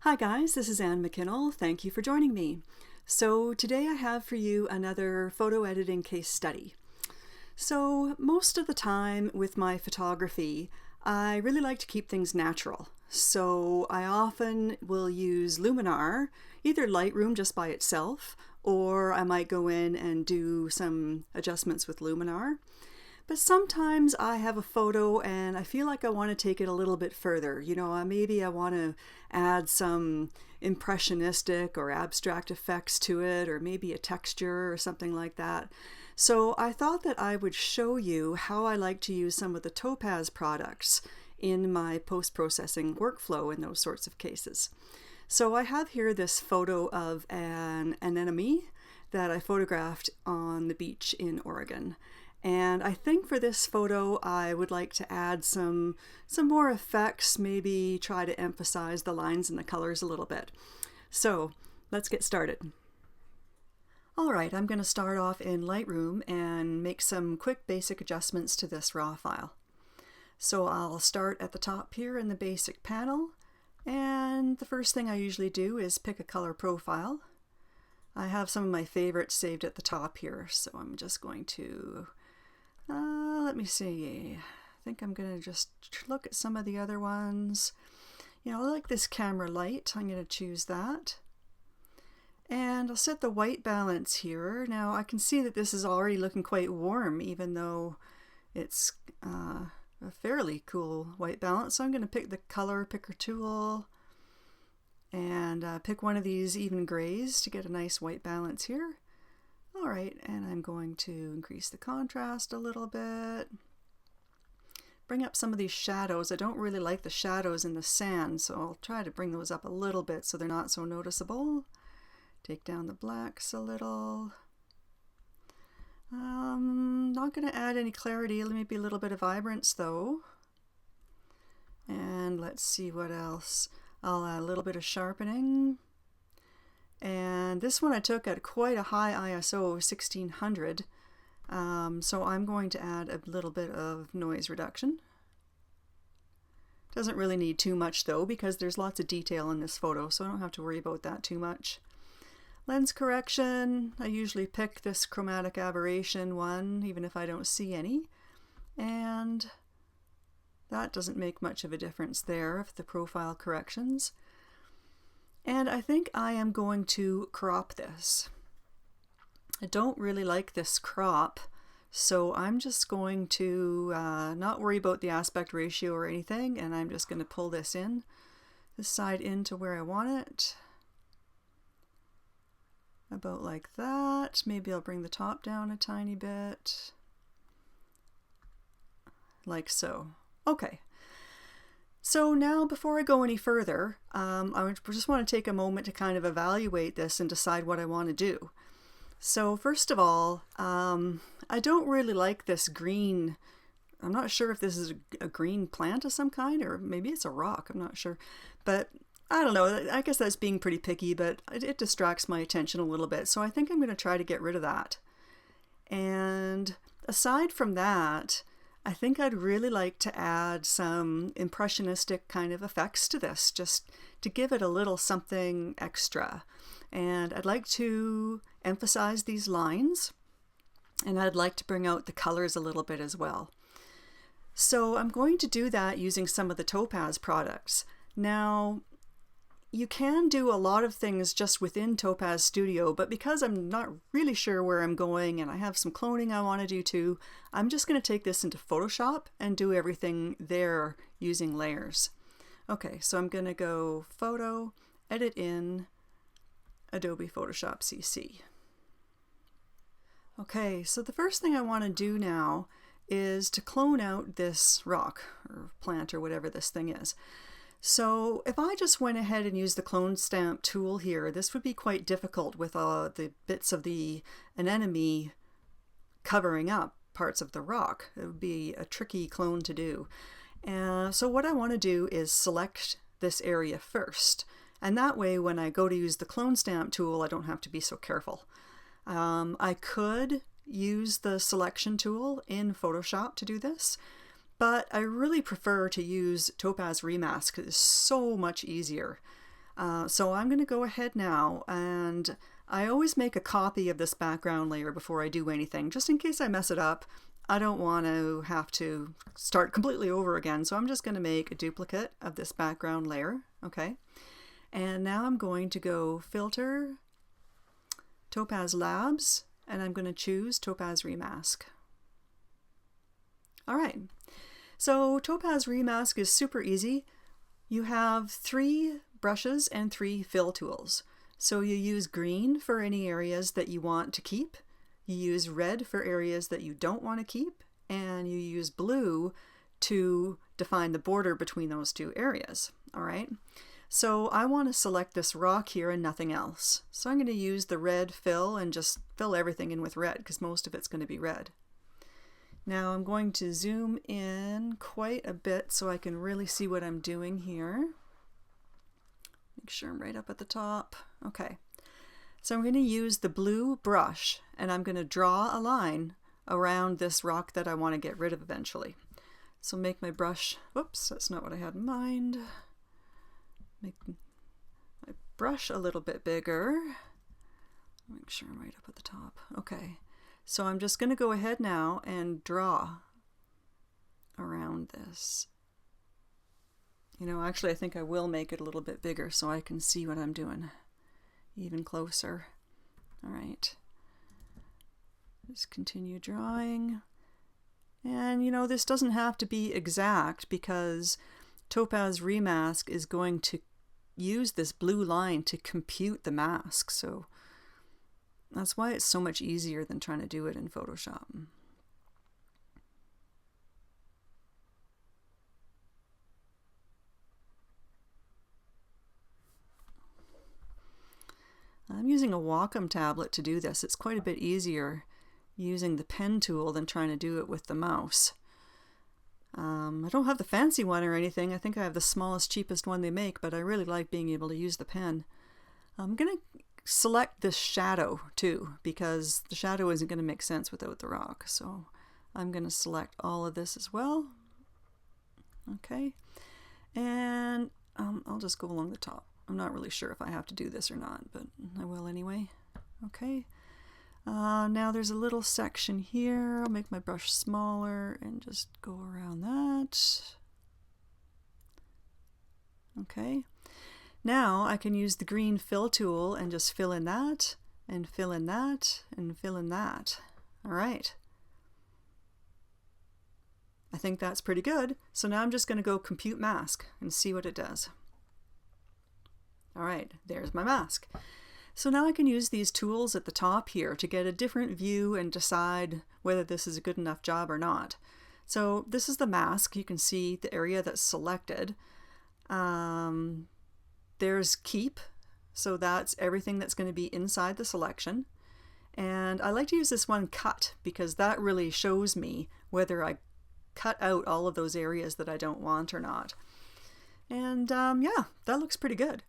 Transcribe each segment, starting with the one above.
Hi guys, this is Anne McKinnell. Thank you for joining me. So today I have for you another photo editing case study. So most of the time with my photography, I really like to keep things natural. So I often will use Luminar, either Lightroom just by itself, or I might go in and do some adjustments with Luminar. But sometimes I have a photo and I feel like I want to take it a little bit further. Maybe I want to add some impressionistic or abstract effects to it, or maybe a texture or something like that. So I thought that I would show you how I like to use some of the Topaz products in my post-processing workflow in those sorts of cases. So I have here this photo of an anemone that I photographed on the beach in Oregon. And I think for this photo, I would like to add some more effects, maybe try to emphasize the lines and the colors a little bit. So let's get started. All right, I'm going to start off in Lightroom and make some quick basic adjustments to this raw file. So I'll start at the top here in the basic panel. And the first thing I usually do is pick a color profile. I have some of my favorites saved at the top here, so I'm just going to let me see. I think I'm going to just look at some of the other ones. I like this camera light. I'm going to choose that. And I'll set the white balance here. Now I can see that this is already looking quite warm, even though it's a fairly cool white balance. So I'm going to pick the color picker tool and pick one of these even grays to get a nice white balance here. All right, and I'm going to increase the contrast a little bit. Bring up some of these shadows. I don't really like the shadows in the sand, so I'll try to bring those up a little bit so they're not so noticeable. Take down the blacks a little. Not going to add any clarity, maybe a little bit of vibrance though. And let's see what else. I'll add a little bit of sharpening. And this one I took at quite a high ISO, 1600. So I'm going to add a little bit of noise reduction. Doesn't really need too much though, because there's lots of detail in this photo, so I don't have to worry about that too much. Lens correction, I usually pick this chromatic aberration one, even if I don't see any. And that doesn't make much of a difference there of the profile corrections. And I think I am going to crop this. I don't really like this crop, so I'm just going to not worry about the aspect ratio or anything, and I'm just going to pull this side into where I want it. About like that. Maybe I'll bring the top down a tiny bit. Like so. Okay. So now, before I go any further, I just want to take a moment to kind of evaluate this and decide what I want to do. So first of all, I don't really like this green. I'm not sure if this is a green plant of some kind, or maybe it's a rock, I'm not sure. But I don't know, I guess that's being pretty picky, but it distracts my attention a little bit. So I think I'm going to try to get rid of that. And aside from that, I think I'd really like to add some impressionistic kind of effects to this, just to give it a little something extra. And I'd like to emphasize these lines, and I'd like to bring out the colors a little bit as well. So I'm going to do that using some of the Topaz products. Now, you can do a lot of things just within Topaz Studio, but because I'm not really sure where I'm going and I have some cloning I want to do too, I'm just going to take this into Photoshop and do everything there using layers. Okay, so I'm going to go Photo, Edit in, Adobe Photoshop CC. Okay, so the first thing I want to do now is to clone out this rock or plant or whatever this thing is. So if I just went ahead and used the clone stamp tool here, this would be quite difficult with the bits of the anemone covering up parts of the rock. It would be a tricky clone to do. So what I want to do is select this area first. And that way when I go to use the clone stamp tool, I don't have to be so careful. I could use the selection tool in Photoshop to do this, but I really prefer to use Topaz ReMask. It's so much easier. So I'm going to go ahead now, and I always make a copy of this background layer before I do anything, just in case I mess it up. I don't want to have to start completely over again, so I'm just going to make a duplicate of this background layer, okay? And now I'm going to go Filter, Topaz Labs, and I'm going to choose Topaz ReMask. All right, so Topaz ReMask is super easy. You have 3 brushes and 3 fill tools. So you use green for any areas that you want to keep, you use red for areas that you don't want to keep, and you use blue to define the border between those 2 areas. All right. So I want to select this rock here and nothing else. So I'm going to use the red fill and just fill everything in with red because most of it's going to be red. Now I'm going to zoom in quite a bit so I can really see what I'm doing here. Make sure I'm right up at the top. Okay. So I'm going to use the blue brush and I'm going to draw a line around this rock that I want to get rid of eventually. So make my brush, whoops, that's not what I had in mind. Make my brush a little bit bigger. Make sure I'm right up at the top. Okay. So I'm just going to go ahead now and draw around this. You know, actually I think I will make it a little bit bigger so I can see what I'm doing even closer. All right. Just continue drawing. And you know, this doesn't have to be exact because Topaz ReMask is going to use this blue line to compute the mask. So that's why it's so much easier than trying to do it in Photoshop. I'm using a Wacom tablet to do this. It's quite a bit easier using the pen tool than trying to do it with the mouse. I don't have the fancy one or anything. I think I have the smallest, cheapest one they make, but I really like being able to use the pen. I'm going to select this shadow too, because the shadow isn't going to make sense without the rock. So I'm going to select all of this as well. Okay. And I'll just go along the top. I'm not really sure if I have to do this or not, but I will anyway. Okay. Now there's a little section here. I'll make my brush smaller and just go around that. Okay. Now I can use the green fill tool and just fill in that, and fill in that, and fill in that. All right. I think that's pretty good. So now I'm just going to go compute mask and see what it does. All right, there's my mask. So now I can use these tools at the top here to get a different view and decide whether this is a good enough job or not. So this is the mask. You can see the area that's selected. There's keep, so that's everything that's going to be inside the selection. And I like to use this one cut because that really shows me whether I cut out all of those areas that I don't want or not. And yeah, that looks pretty good.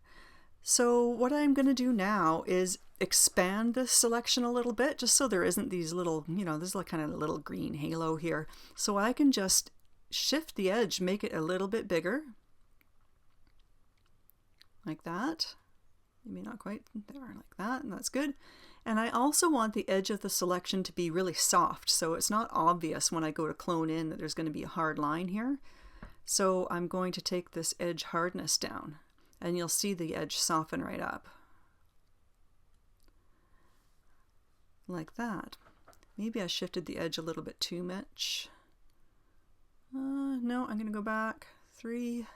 So what I'm going to do now is expand this selection a little bit, just so there isn't these little, you know, there's like kind of a little green halo here. So I can just shift the edge, make it a little bit bigger, like that. Maybe not quite there, like that, and that's good. And I also want the edge of the selection to be really soft, so it's not obvious when I go to clone in that there's going to be a hard line here. So I'm going to take this edge hardness down, and you'll see the edge soften right up. Like that. Maybe I shifted the edge a little bit too much. No, I'm going to go back 3.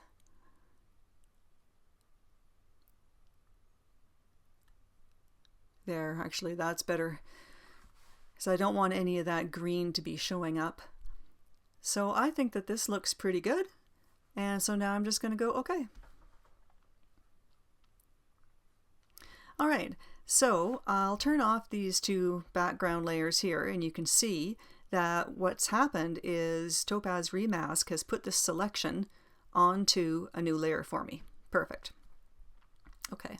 There, actually that's better. So I don't want any of that green to be showing up. So I think that this looks pretty good. And so now I'm just going to go okay. All right, so I'll turn off these 2 background layers here, and you can see that what's happened is Topaz ReMask has put this selection onto a new layer for me. Perfect. Okay,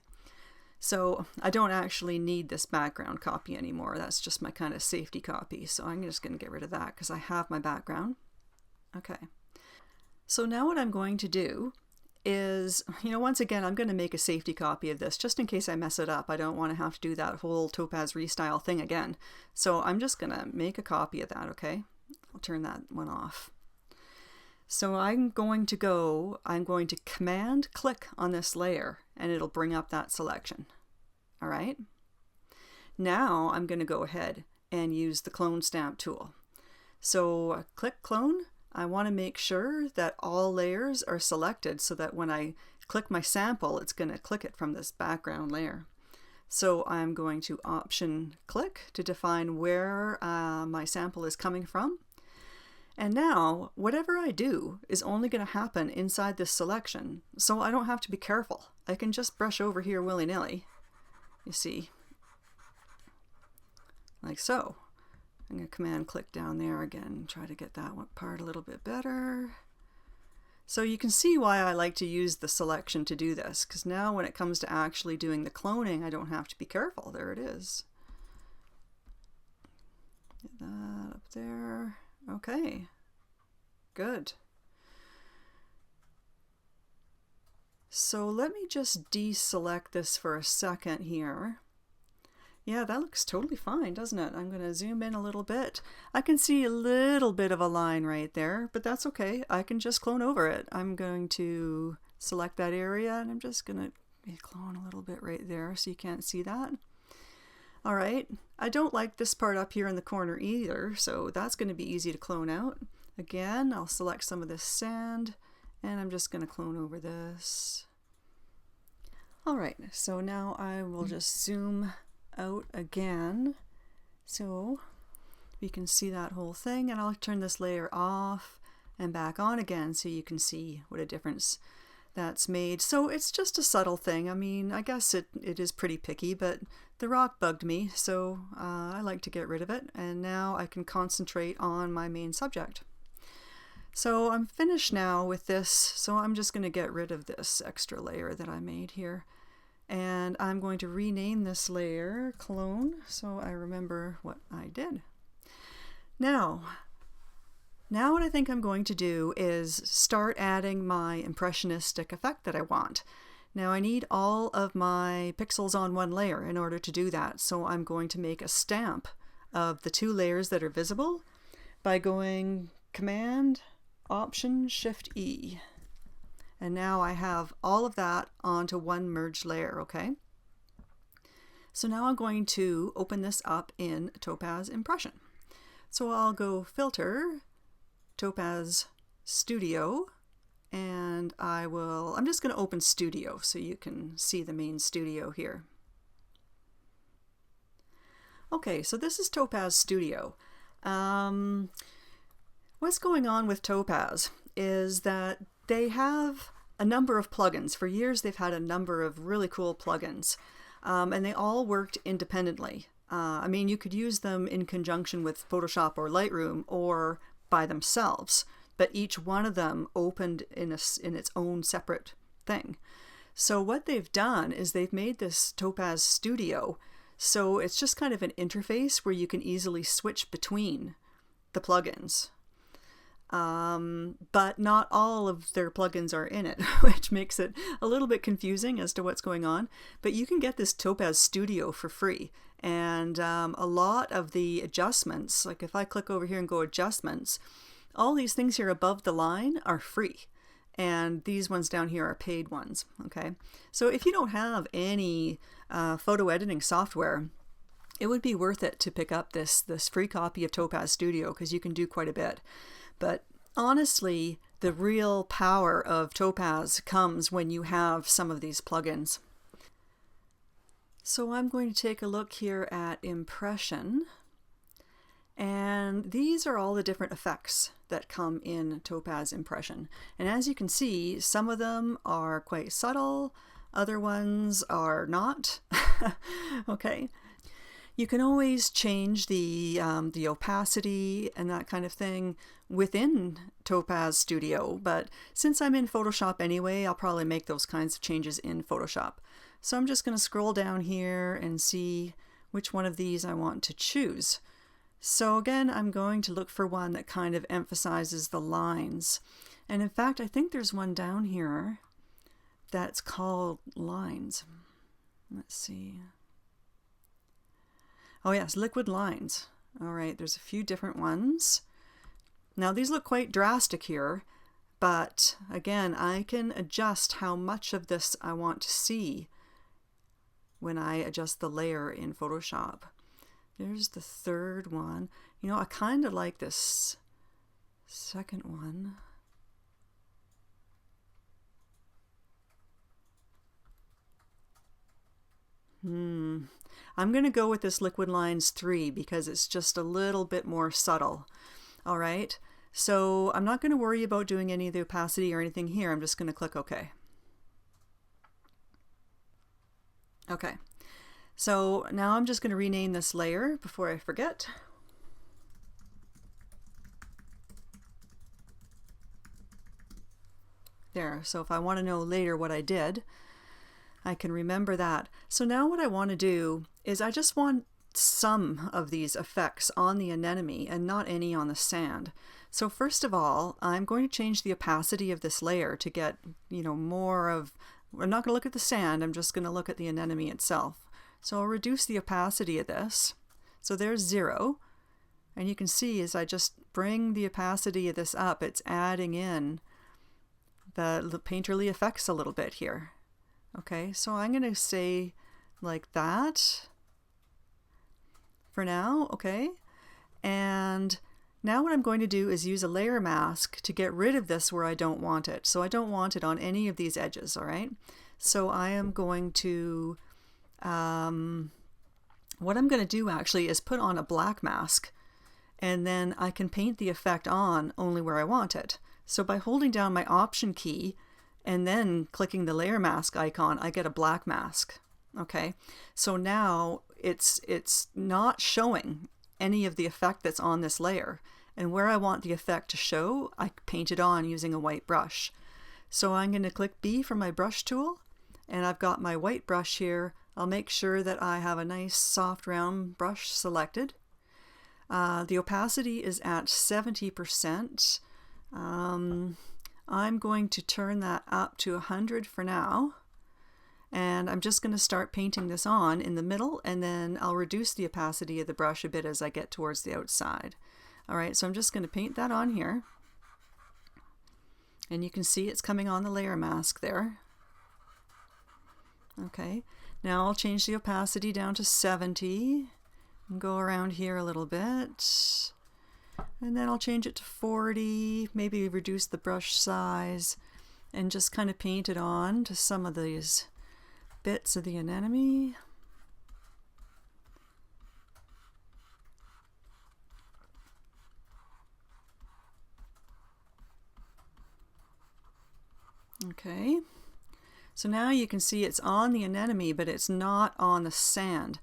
so I don't actually need this background copy anymore. That's just my kind of safety copy. So I'm just going to get rid of that because I have my background. Okay, so now what I'm going to do is, once again, I'm going to make a safety copy of this just in case I mess it up. I don't want to have to do that whole Topaz Restyle thing again. So I'm just going to make a copy of that, okay? I'll turn that one off. So I'm going to Command click on this layer and it'll bring up that selection. All right. Now I'm going to go ahead and use the clone stamp tool. So click clone. I want to make sure that all layers are selected so that when I click my sample, it's going to click it from this background layer. So I'm going to Option click to define where my sample is coming from. And now whatever I do is only going to happen inside this selection. So I don't have to be careful. I can just brush over here willy-nilly. You see, like so. I'm going to Command click down there again, try to get that one part a little bit better. So you can see why I like to use the selection to do this, because now when it comes to actually doing the cloning, I don't have to be careful. There it is. Get that up there. Okay, good. So let me just deselect this for a second here. Yeah, that looks totally fine, doesn't it? I'm going to zoom in a little bit. I can see a little bit of a line right there, but that's okay. I can just clone over it. I'm going to select that area and I'm just going to clone a little bit right there so you can't see that. All right, I don't like this part up here in the corner either, so that's going to be easy to clone out. Again, I'll select some of this sand and I'm just going to clone over this. All right, so now I will just zoom out again so we can see that whole thing, and I'll turn this layer off and back on again so you can see what a difference that's made. So it's just a subtle thing. I mean, I guess it is pretty picky, but the rock bugged me, so I like to get rid of it, and now I can concentrate on my main subject. So I'm finished now with this, so I'm just going to get rid of this extra layer that I made here. And I'm going to rename this layer Clone so I remember what I did. Now what I think I'm going to do is start adding my impressionistic effect that I want. Now I need all of my pixels on one layer in order to do that. So I'm going to make a stamp of the two layers that are visible by going Command Option Shift E. And now I have all of that onto one merged layer, okay? So now I'm going to open this up in Topaz Impression. So I'll go Filter, Topaz Studio, and I'm just going to open Studio so you can see the main studio here. Okay, so this is Topaz Studio. What's going on with Topaz is that they have a number of plugins. For years they've had a number of really cool plugins, and they all worked independently. I mean, you could use them in conjunction with Photoshop or Lightroom or by themselves, but each one of them opened in its own separate thing. So what they've done is they've made this Topaz Studio, so it's just kind of an interface where you can easily switch between the plugins. But not all of their plugins are in it, which makes it a little bit confusing as to what's going on. But you can get this Topaz Studio for free. And a lot of the adjustments, like if I click over here and go Adjustments, all these things here above the line are free. And these ones down here are paid ones, okay? So if you don't have any photo editing software, it would be worth it to pick up this free copy of Topaz Studio because you can do quite a bit. But honestly, the real power of Topaz comes when you have some of these plugins. So I'm going to take a look here at Impression, and these are all the different effects that come in Topaz Impression. And as you can see, some of them are quite subtle, other ones are not. Okay. You can always change the opacity and that kind of thing within Topaz Studio, but since I'm in Photoshop anyway, I'll probably make those kinds of changes in Photoshop. So I'm just going to scroll down here and see which one of these I want to choose. So again, I'm going to look for one that kind of emphasizes the lines. And in fact, I think there's one down here that's called lines. Let's see. Oh yes, liquid lines. All right, there's a few different ones. Now these look quite drastic here, but again, I can adjust how much of this I want to see when I adjust the layer in Photoshop. There's the third one. You know, I kind of like this second one. I'm going to go with this Liquid Lines 3 because it's just a little bit more subtle. All right, so I'm not going to worry about doing any of the opacity or anything here. I'm just going to click OK. Okay, so now I'm just going to rename this layer before I forget. There, so if I want to know later what I did, I can remember that. So now what I want to do is I just want some of these effects on the anemone and not any on the sand. So first of all, I'm going to change the opacity of this layer to get, you know, more of, I'm not going to look at the sand, I'm just going to look at the anemone itself. So I'll reduce the opacity of this. So there's 0. And you can see as I just bring the opacity of this up, it's adding in the painterly effects a little bit here. Okay, so I'm going to say like that for now, okay? And now what I'm going to do is use a layer mask to get rid of this where I don't want it. So I don't want it on any of these edges, all right? So I am going to, what I'm going to do actually is put on a black mask, and then I can paint the effect on only where I want it. So by holding down my Option key and then clicking the layer mask icon, I get a black mask. Okay, so now it's not showing any of the effect that's on this layer, and where I want the effect to show, I paint it on using a white brush. So I'm going to click B for my brush tool, and I've got my white brush here. I'll make sure that I have a nice soft round brush selected. The opacity is at 70%. I'm going to turn that up to 100 for now, and I'm just going to start painting this on in the middle, and then I'll reduce the opacity of the brush a bit as I get towards the outside. Alright, so I'm just going to paint that on here, and you can see it's coming on the layer mask there. Okay, now I'll change the opacity down to 70 and go around here a little bit. And then I'll change it to 40, maybe reduce the brush size, and just kind of paint it on to some of these bits of the anemone. Okay, so now you can see it's on the anemone, but it's not on the sand.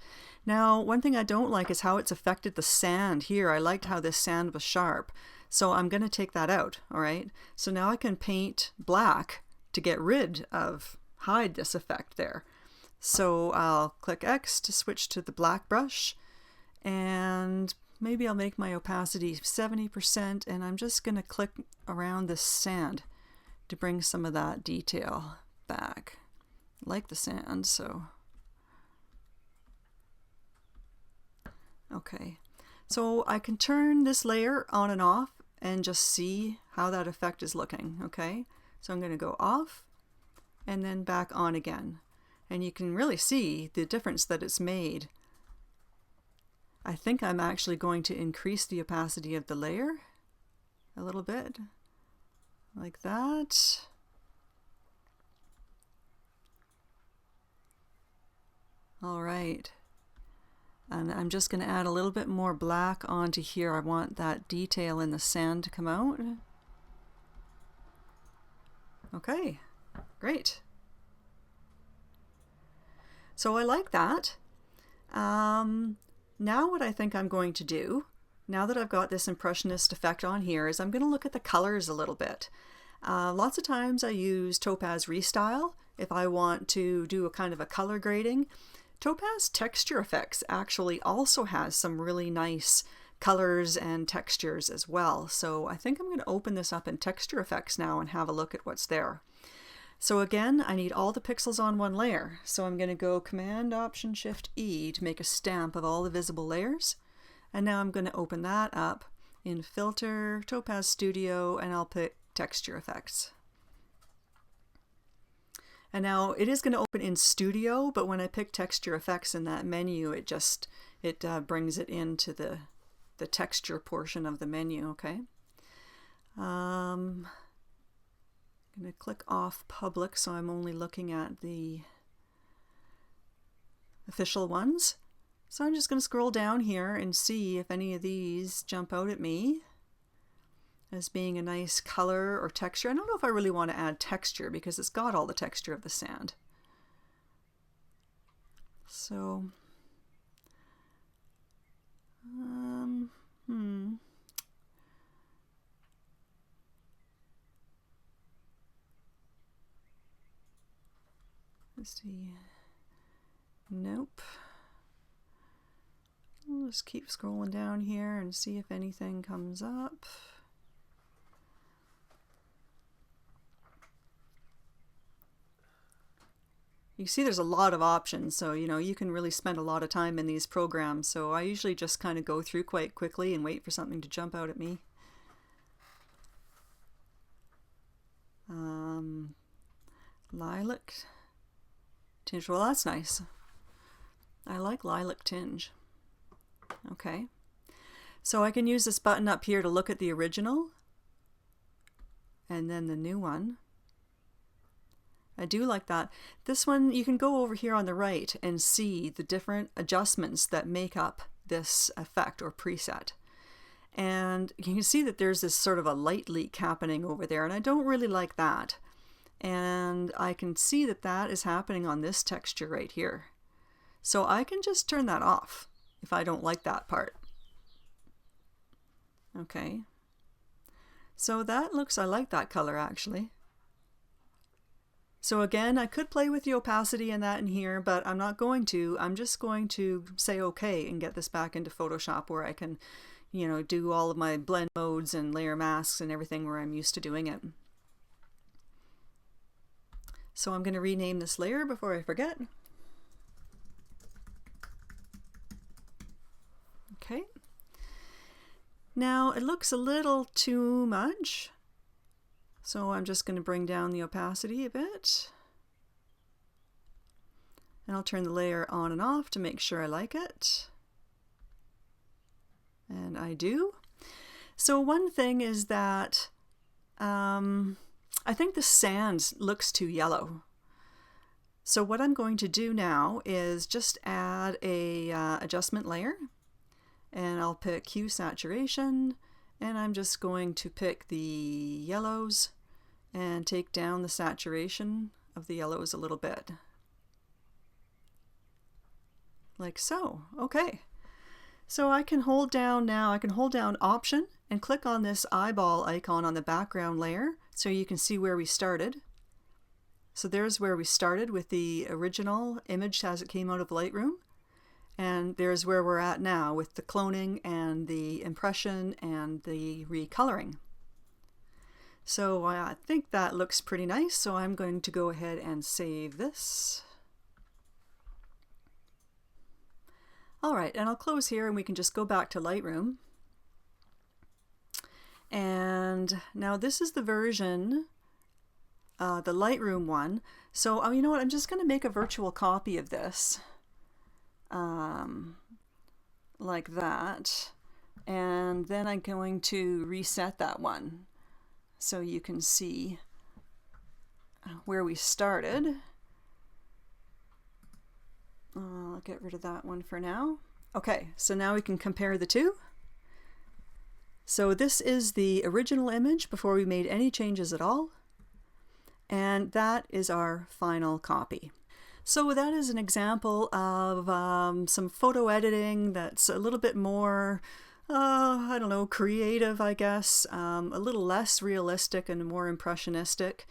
Now, one thing I don't like is how it's affected the sand here. I liked how this sand was sharp, so I'm going to take that out, all right? So now I can paint black to get rid of, hide this effect there. So I'll click X to switch to the black brush, and maybe I'll make my opacity 70%, and I'm just going to click around this sand to bring some of that detail back. I like the sand, so... Okay, so I can turn this layer on and off and just see how that effect is looking, okay? So I'm going to go off and then back on again. And you can really see the difference that it's made. I think I'm actually going to increase the opacity of the layer a little bit, like that. All right. And I'm just going to add a little bit more black onto here. I want that detail in the sand to come out. Okay, great. So I like that. Now what I think I'm going to do, now that I've got this impressionist effect on here, is I'm going to look at the colors a little bit. Lots of times I use Topaz Restyle if I want to do a kind of a color grading. Topaz Texture Effects actually also has some really nice colors and textures as well. So I think I'm going to open this up in Texture Effects now and have a look at what's there. So again, I need all the pixels on one layer. So I'm going to go Command-Option-Shift-E to make a stamp of all the visible layers. And now I'm going to open that up in Filter, Topaz Studio, and I'll pick Texture Effects. And now it is going to open in Studio, but when I pick Texture Effects in that menu, it brings it into the texture portion of the menu, okay? I'm going to click off Public, so I'm only looking at the official ones. So I'm just going to scroll down here and see if any of these jump out at me as being a nice color or texture. I don't know if I really want to add texture because it's got all the texture of the sand. So, let's see. Nope. I'll just keep scrolling down here and see if anything comes up. You see there's a lot of options, so you can really spend a lot of time in these programs. So I usually just kind of go through quite quickly and wait for something to jump out at me. Lilac tinge. Well, that's nice. I like lilac tinge. Okay. So I can use this button up here to look at the original and then the new one. I do like that. This one, you can go over here on the right and see the different adjustments that make up this effect or preset. And you can see that there's this sort of a light leak happening over there, and I don't really like that. And I can see that that is happening on this texture right here. So I can just turn that off if I don't like that part. Okay. So that looks, I like that color actually. So again, I could play with the opacity and that in here, but I'm not going to. I'm just going to say okay and get this back into Photoshop where I can, do all of my blend modes and layer masks and everything where I'm used to doing it. So I'm going to rename this layer before I forget. Okay. Now it looks a little too much. So I'm just going to bring down the opacity a bit. And I'll turn the layer on and off to make sure I like it. And I do. So one thing is that I think the sand looks too yellow. So what I'm going to do now is just add a adjustment layer. And I'll pick Hue Saturation. And I'm just going to pick the yellows and take down the saturation of the yellows a little bit. Like so. Okay. So I can hold down now, I can hold down Option and click on this eyeball icon on the background layer so you can see where we started. So there's where we started with the original image as it came out of Lightroom. And there's where we're at now with the cloning and the impression and the recoloring. So I think that looks pretty nice, so I'm going to go ahead and save this. Alright, and I'll close here and we can just go back to Lightroom. And now this is the version, the Lightroom one. So you know what, I'm just going to make a virtual copy of this. Like that. And then I'm going to reset that one so you can see where we started. I'll get rid of that one for now. Okay, so now we can compare the two. So this is the original image before we made any changes at all. And that is our final copy. So that is an example of some photo editing that's a little bit more, I don't know, creative, I guess, a little less realistic and more impressionistic.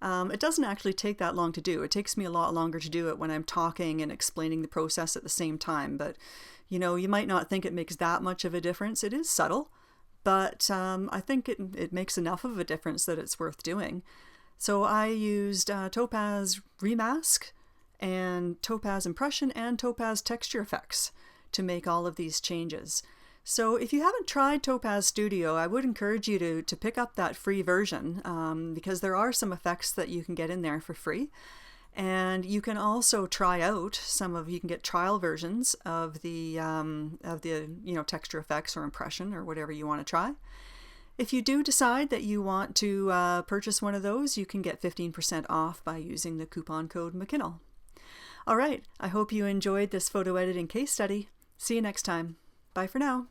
It doesn't actually take that long to do. It takes me a lot longer to do it when I'm talking and explaining the process at the same time. But, you might not think it makes that much of a difference. It is subtle, but I think it makes enough of a difference that it's worth doing. So I used Topaz ReMask and Topaz Impression and Topaz Texture Effects to make all of these changes. So if you haven't tried Topaz Studio, I would encourage you to pick up that free version because there are some effects that you can get in there for free. And you can also try out you can get trial versions of the texture effects or impression or whatever you want to try. If you do decide that you want to purchase one of those, you can get 15% off by using the coupon code McKinnell. All right, I hope you enjoyed this photo editing case study. See you next time. Bye for now.